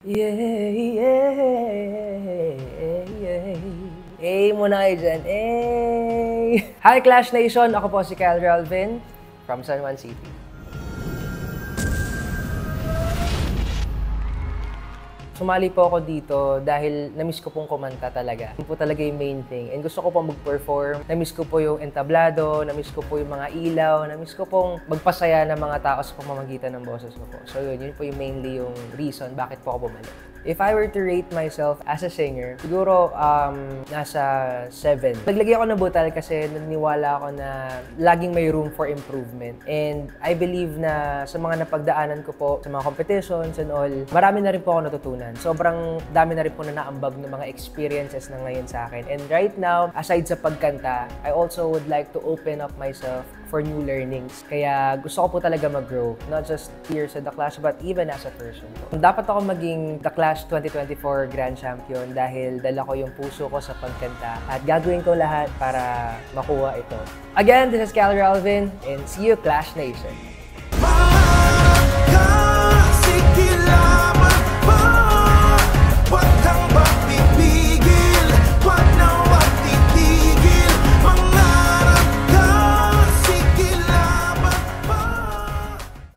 Yeah, yeah, yeah. Hey muna kayo dyan, hey! Hi Clash Nation! Ako po si Kyle Alvin from San Juan City. Sumali po ako dito dahil na-miss ko pong kumanta talaga. Yun po talaga yung main thing. And gusto ko pong mag-perform. Na-miss ko po yung entablado, na-miss ko po yung mga ilaw, na-miss ko pong magpasaya ng mga tao sa pamamagitan ng boses ko po. So yun po yung mainly yung reason bakit po ako bumalik. If I were to rate myself as a singer, siguro nasa 7. Naglagay ako ng butal kasi naniniwala ako na laging may room for improvement. And I believe na sa mga napagdaanan ko po, sa mga competitions and all, marami na rin po ako natutunan. Sobrang dami na rin po na naambag ng mga experiences na ngayon sa akin. And right now, aside sa pagkanta, I also would like to open up myself for new learnings. Kaya gusto ko po talaga mag-grow. Not just here sa The Clash, but even as a person po. Dapat ako maging The Clash 2024 Grand Champion dahil dala ko yung puso ko sa pagkanta at gagawin ko lahat para makuha ito. Again, this is Kyle Alvin and see you Clash Nation!